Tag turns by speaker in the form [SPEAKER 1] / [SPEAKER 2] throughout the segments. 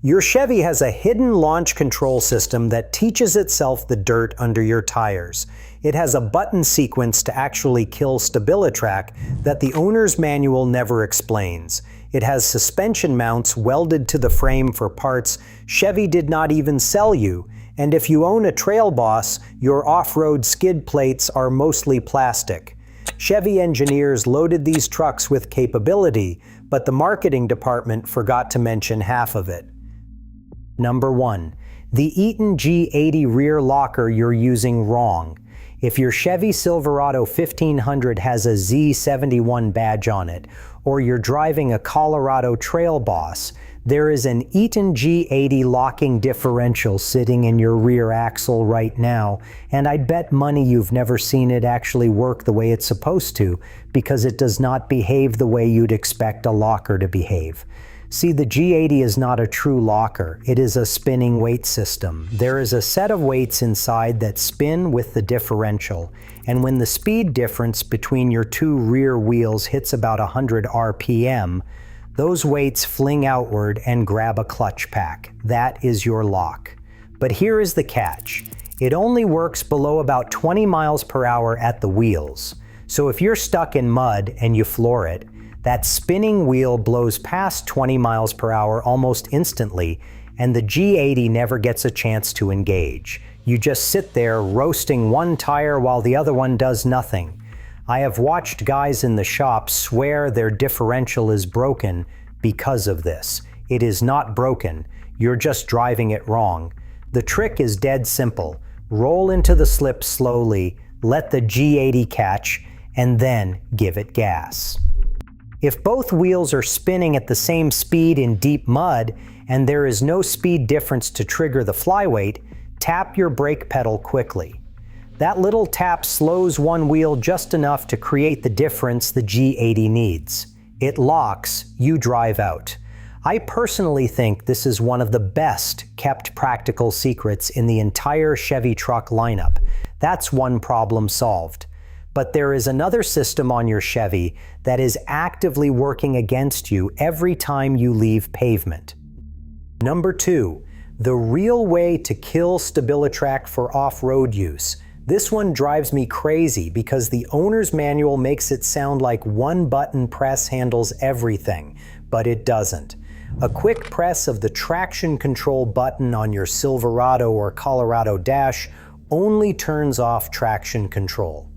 [SPEAKER 1] Your Chevy has a hidden launch control system that teaches itself the dirt under your tires. It has a button sequence to actually kill StabiliTrak that the owner's manual never explains. It has suspension mounts welded to the frame for parts Chevy did not even sell you. And if you own a Trail Boss, your off-road skid plates are mostly plastic. Chevy engineers loaded these trucks with capability, but the marketing department forgot to mention half of it. Number 1. The Eaton G80 rear locker you're using wrong. If your Chevy Silverado 1500 has a Z71 badge on it, or you're driving a Colorado Trail Boss, there is an Eaton G80 locking differential sitting in your rear axle right now, and I'd bet money you've never seen it actually work the way it's supposed to, because it does not behave the way you'd expect a locker to behave. See, the G80 is not a true locker. It is a spinning weight system. There is a set of weights inside that spin with the differential, and when the speed difference between your two rear wheels hits about 100 RPM, those weights fling outward and grab a clutch pack. That is your lock. But here is the catch. It only works below about 20 miles per hour at the wheels. So if you're stuck in mud and you floor it, that spinning wheel blows past 20 miles per hour almost instantly, and the G80 never gets a chance to engage. You just sit there roasting one tire while the other one does nothing. I have watched guys in the shop swear their differential is broken because of this. It is not broken. You're just driving it wrong. The trick is dead simple. Roll into the slip slowly, let the G80 catch, and then give it gas. If both wheels are spinning at the same speed in deep mud and there is no speed difference to trigger the flyweight, tap your brake pedal quickly. That little tap slows one wheel just enough to create the difference the G80 needs. It locks, you drive out. I personally think this is one of the best kept practical secrets in the entire Chevy truck lineup. That's one problem solved. But there is another system on your Chevy that is actively working against you every time you leave pavement. Number 2, the real way to kill StabiliTrak for off-road use. This one drives me crazy because the owner's manual makes it sound like one button press handles everything, but it doesn't. A quick press of the traction control button on your Silverado or Colorado dash only turns off traction control.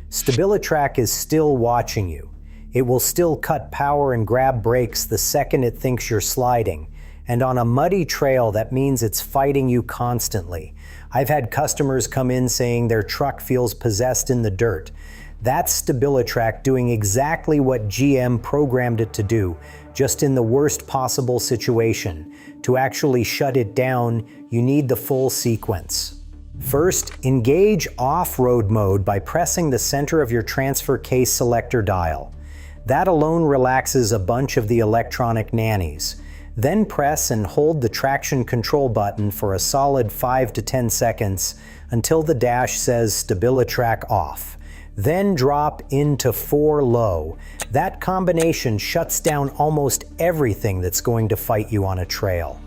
[SPEAKER 1] StabiliTrak is still watching you. It will still cut power and grab brakes the second it thinks you're sliding. And on a muddy trail, that means it's fighting you constantly. I've had customers come in saying their truck feels possessed in the dirt. That's StabiliTrak doing exactly what GM programmed it to do, just in the worst possible situation. To actually shut it down, you need the full sequence. First, engage off-road mode by pressing the center of your transfer case selector dial. That alone relaxes a bunch of the electronic nannies. Then press and hold the traction control button for a solid 5 to 10 seconds until the dash says StabiliTrak off. Then drop into 4 low. That combination shuts down almost everything that's going to fight you on a trail.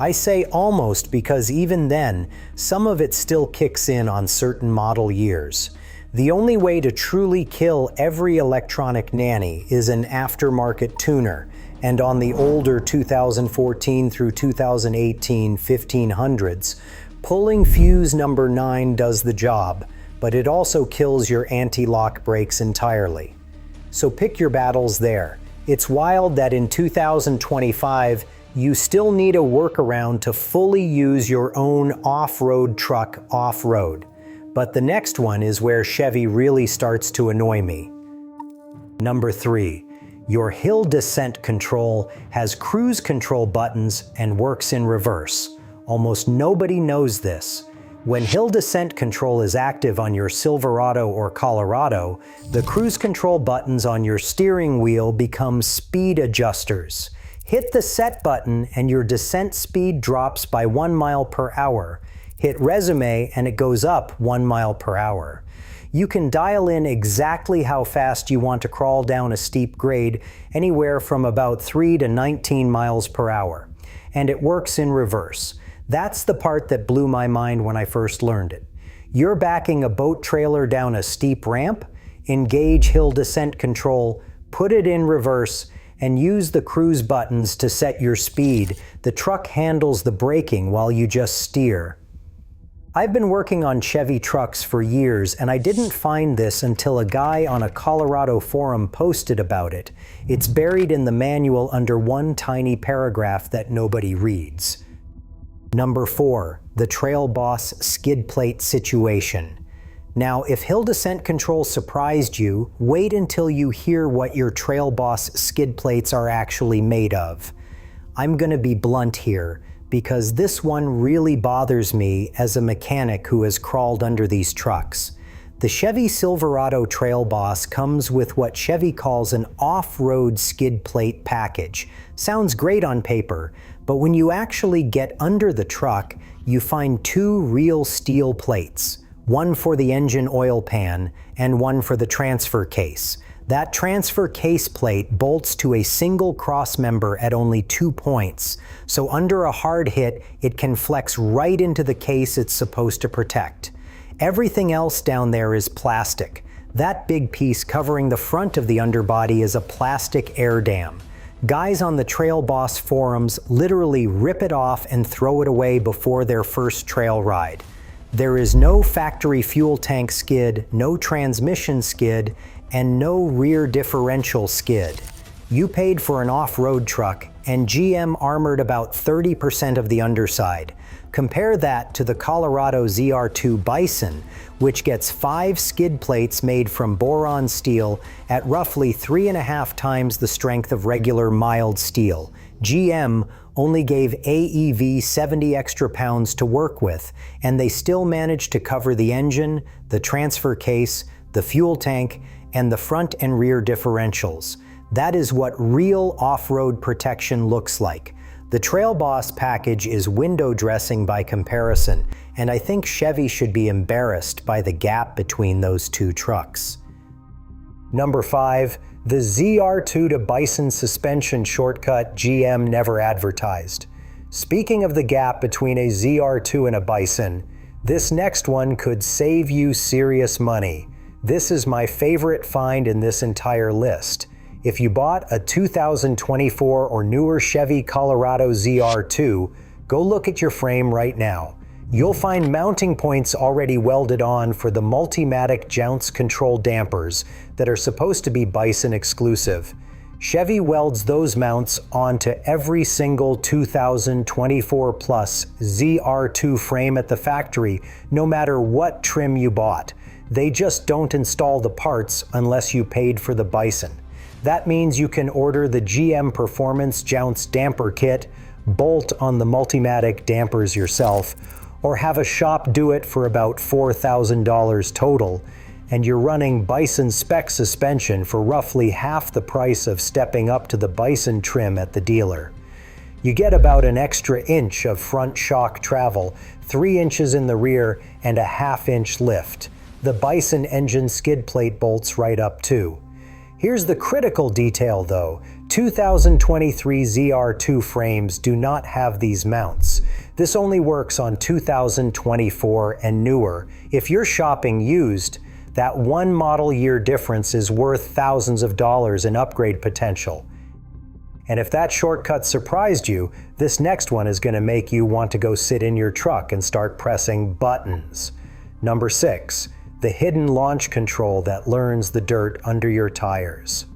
[SPEAKER 1] I say almost because even then, some of it still kicks in on certain model years. The only way to truly kill every electronic nanny is an aftermarket tuner, and on the older 2014 through 2018 1500s, pulling fuse number 9 does the job, but it also kills your anti-lock brakes entirely. So pick your battles there. It's wild that in 2025, you still need a workaround to fully use your own off-road truck off-road. But the next one is where Chevy really starts to annoy me. Number 3, your hill descent control has cruise control buttons and works in reverse. Almost nobody knows this. When hill descent control is active on your Silverado or Colorado, the cruise control buttons on your steering wheel become speed adjusters. Hit the set button and your descent speed drops by 1 mile per hour. Hit resume and it goes up 1 mile per hour. You can dial in exactly how fast you want to crawl down a steep grade, anywhere from about 3 to 19 miles per hour. And it works in reverse. That's the part that blew my mind when I first learned it. You're backing a boat trailer down a steep ramp, engage hill descent control, put it in reverse, and use the cruise buttons to set your speed. The truck handles the braking while you just steer. I've been working on Chevy trucks for years, and I didn't find this until a guy on a Colorado forum posted about it. It's buried in the manual under one tiny paragraph that nobody reads. Number 4, the Trail Boss skid plate situation. Now, if hill descent control surprised you, wait until you hear what your Trail Boss skid plates are actually made of. I'm gonna be blunt here, because this one really bothers me as a mechanic who has crawled under these trucks. The Chevy Silverado Trail Boss comes with what Chevy calls an off-road skid plate package. Sounds great on paper, but when you actually get under the truck, you find 2 real steel plates, one for the engine oil pan and one for the transfer case. That transfer case plate bolts to a single cross member at only 2 points, so under a hard hit, it can flex right into the case it's supposed to protect. Everything else down there is plastic. That big piece covering the front of the underbody is a plastic air dam. Guys on the Trail Boss forums literally rip it off and throw it away before their first trail ride. There is no factory fuel tank skid, no transmission skid, and no rear differential skid. You paid for an off-road truck, and GM armored about 30% of the underside. Compare that to the Colorado ZR2 Bison, which gets 5 skid plates made from boron steel at roughly 3.5 times the strength of regular mild steel. GM only gave AEV 70 extra pounds to work with, and they still managed to cover the engine, the transfer case, the fuel tank, and the front and rear differentials. That is what real off-road protection looks like. The Trail Boss package is window dressing by comparison, and I think Chevy should be embarrassed by the gap between those 2 trucks. Number 5, the ZR2 to Bison suspension shortcut GM never advertised. Speaking of the gap between a ZR2 and a Bison, this next one could save you serious money. This is my favorite find in this entire list. If you bought a 2024 or newer Chevy Colorado ZR2, go look at your frame right now. You'll find mounting points already welded on for the Multimatic Jounce Control dampers that are supposed to be Bison exclusive. Chevy welds those mounts onto every single 2024 plus ZR2 frame at the factory, no matter what trim you bought. They just don't install the parts unless you paid for the Bison. That means you can order the GM Performance Jounce damper kit, bolt on the Multimatic dampers yourself, or have a shop do it for about $4,000 total, and you're running Bison spec suspension for roughly half the price of stepping up to the Bison trim at the dealer. You get about an extra inch of front shock travel, 3 inches in the rear, and a ½ inch lift. The Bison engine skid plate bolts right up too. Here's the critical detail though. 2023 ZR2 frames do not have these mounts. This only works on 2024 and newer. If you're shopping used, that 1 model year difference is worth thousands of dollars in upgrade potential. And if that shortcut surprised you, this next one is going to make you want to go sit in your truck and start pressing buttons. Number 6. The hidden launch control that learns the dirt under your tires.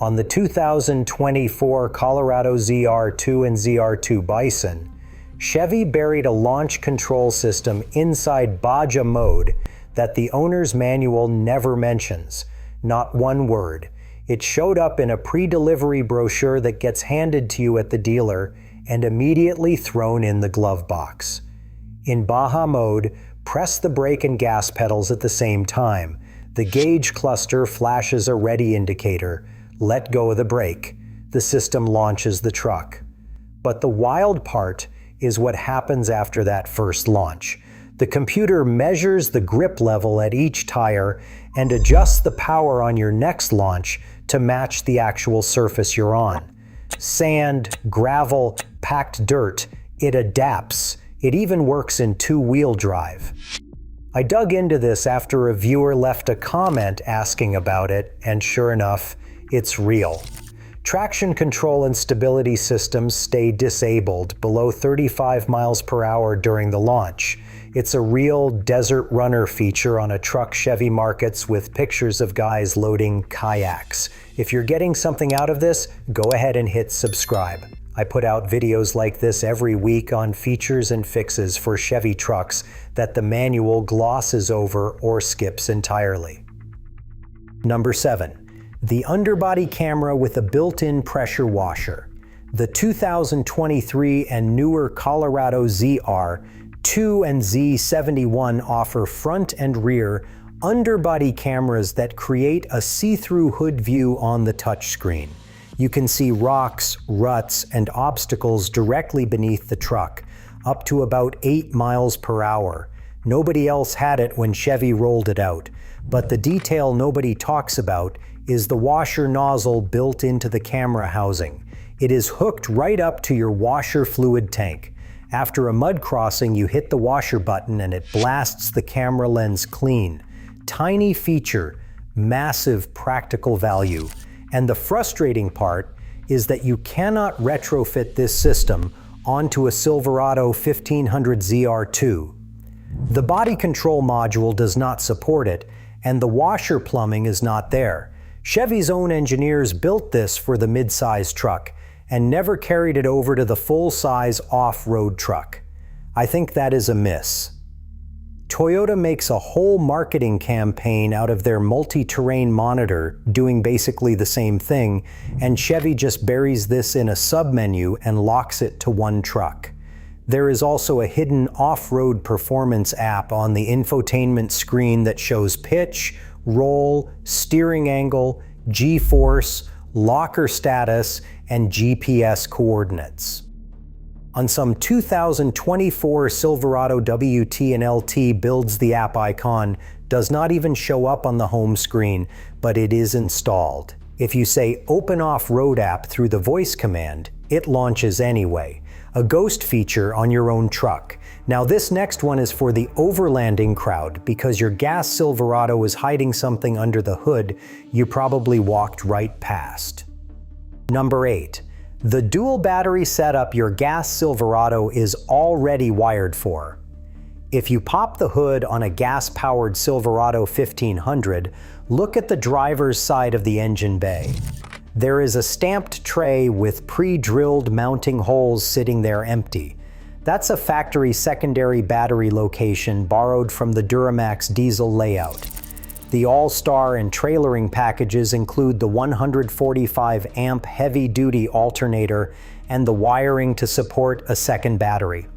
[SPEAKER 1] On the 2024 Colorado ZR2 and ZR2 Bison, Chevy buried a launch control system inside Baja mode that the owner's manual never mentions. Not one word. It showed up in a pre-delivery brochure that gets handed to you at the dealer and immediately thrown in the glove box. In Baja mode, press the brake and gas pedals at the same time. The gauge cluster flashes a ready indicator. Let go of the brake. The system launches the truck. But the wild part is what happens after that first launch. The computer measures the grip level at each tire and adjusts the power on your next launch to match the actual surface you're on. Sand, gravel, packed dirt, it adapts. It even works in two-wheel drive. I dug into this after a viewer left a comment asking about it, and sure enough, it's real. Traction control and stability systems stay disabled below 35 miles per hour during the launch. It's a real desert runner feature on a truck Chevy markets with pictures of guys loading kayaks. If you're getting something out of this, go ahead and hit subscribe. I put out videos like this every week on features and fixes for Chevy trucks that the manual glosses over or skips entirely. Number 7. The underbody camera with a built-in pressure washer. The 2023 and newer Colorado ZR2 and Z71 offer front and rear underbody cameras that create a see-through hood view on the touchscreen. You can see rocks, ruts, and obstacles directly beneath the truck, up to about 8 miles per hour. Nobody else had it when Chevy rolled it out, but the detail nobody talks about is the washer nozzle built into the camera housing. It is hooked right up to your washer fluid tank. After a mud crossing, you hit the washer button and it blasts the camera lens clean. Tiny feature, massive practical value. And the frustrating part is that you cannot retrofit this system onto a Silverado 1500 ZR2. The body control module does not support it, and the washer plumbing is not there. Chevy's own engineers built this for the mid-size truck and never carried it over to the full-size off-road truck. I think that is a miss. Toyota makes a whole marketing campaign out of their multi-terrain monitor doing basically the same thing, and Chevy just buries this in a submenu and locks it to one truck. There is also a hidden off-road performance app on the infotainment screen that shows pitch, roll, steering angle, G-force, locker status, and GPS coordinates. On some 2024 Silverado WT and LT builds, the app icon does not even show up on the home screen, but it is installed. If you say Open Off-Road app through the voice command, it launches anyway. A ghost feature on your own truck. Now this next one is for the overlanding crowd, because your gas Silverado is hiding something under the hood you probably walked right past. Number 8. The dual battery setup your gas Silverado is already wired for. If you pop the hood on a gas-powered Silverado 1500, look at the driver's side of the engine bay. There is a stamped tray with pre-drilled mounting holes sitting there empty. That's a factory secondary battery location borrowed from the Duramax diesel layout. The All-Star and trailering packages include the 145 amp heavy-duty alternator and the wiring to support a second battery.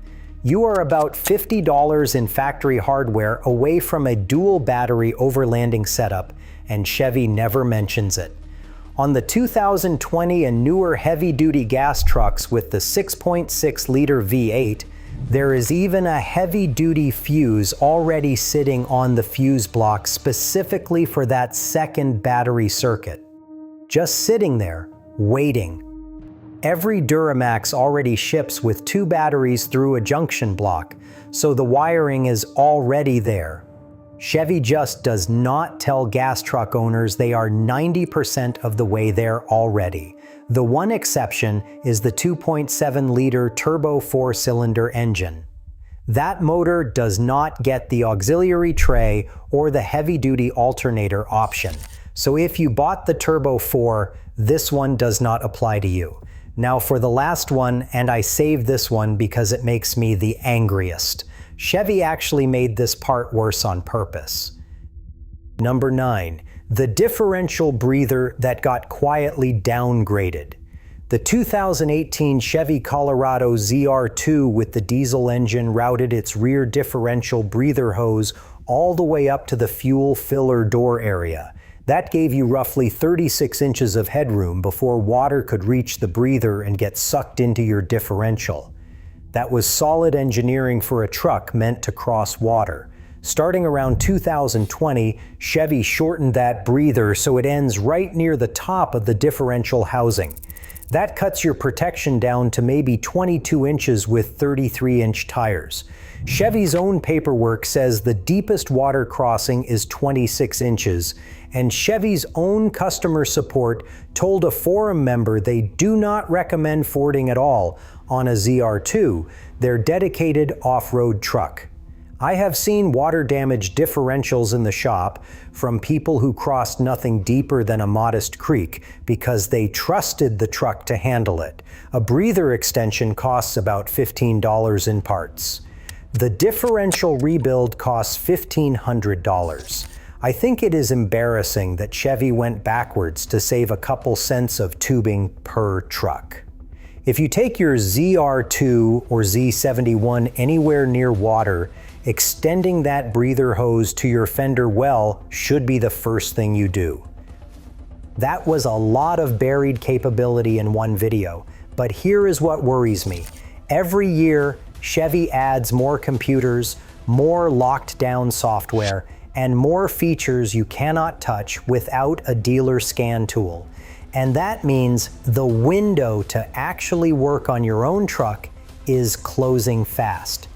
[SPEAKER 1] You are about $50 in factory hardware away from a dual battery overlanding setup, and Chevy never mentions it. On the 2020 and newer heavy-duty gas trucks with the 6.6-liter V8, there is even a heavy-duty fuse already sitting on the fuse block specifically for that second battery circuit. Just sitting there, waiting. Every Duramax already ships with 2 batteries through a junction block, so the wiring is already there. Chevy just does not tell gas truck owners they are 90% of the way there already. The one exception is the 2.7-liter turbo 4-cylinder engine. That motor does not get the auxiliary tray or the heavy-duty alternator option. So if you bought the Turbo 4, this one does not apply to you. Now for the last one, and I saved this one because it makes me the angriest. Chevy actually made this part worse on purpose. Number 9. The differential breather that got quietly downgraded. The 2018 Chevy Colorado ZR2 with the diesel engine routed its rear differential breather hose all the way up to the fuel filler door area. That gave you roughly 36 inches of headroom before water could reach the breather and get sucked into your differential. That was solid engineering for a truck meant to cross water. Starting around 2020, Chevy shortened that breather so it ends right near the top of the differential housing. That cuts your protection down to maybe 22 inches with 33-inch tires. Chevy's own paperwork says the deepest water crossing is 26 inches, and Chevy's own customer support told a forum member they do not recommend fording at all on a ZR2, their dedicated off-road truck. I have seen water-damaged differentials in the shop from people who crossed nothing deeper than a modest creek because they trusted the truck to handle it. A breather extension costs about $15 in parts. The differential rebuild costs $1,500. I think it is embarrassing that Chevy went backwards to save a couple cents of tubing per truck. If you take your ZR2 or Z71 anywhere near water, extending that breather hose to your fender well should be the first thing you do. That was a lot of buried capability in one video, but here is what worries me. Every year, Chevy adds more computers, more locked down software, and more features you cannot touch without a dealer scan tool. And that means the window to actually work on your own truck is closing fast.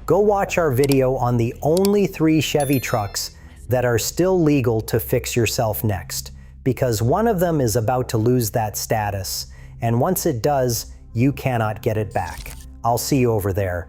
[SPEAKER 1] Go watch our video on the only 3 Chevy trucks that are still legal to fix yourself next, because one of them is about to lose that status, and once it does, you cannot get it back. I'll see you over there.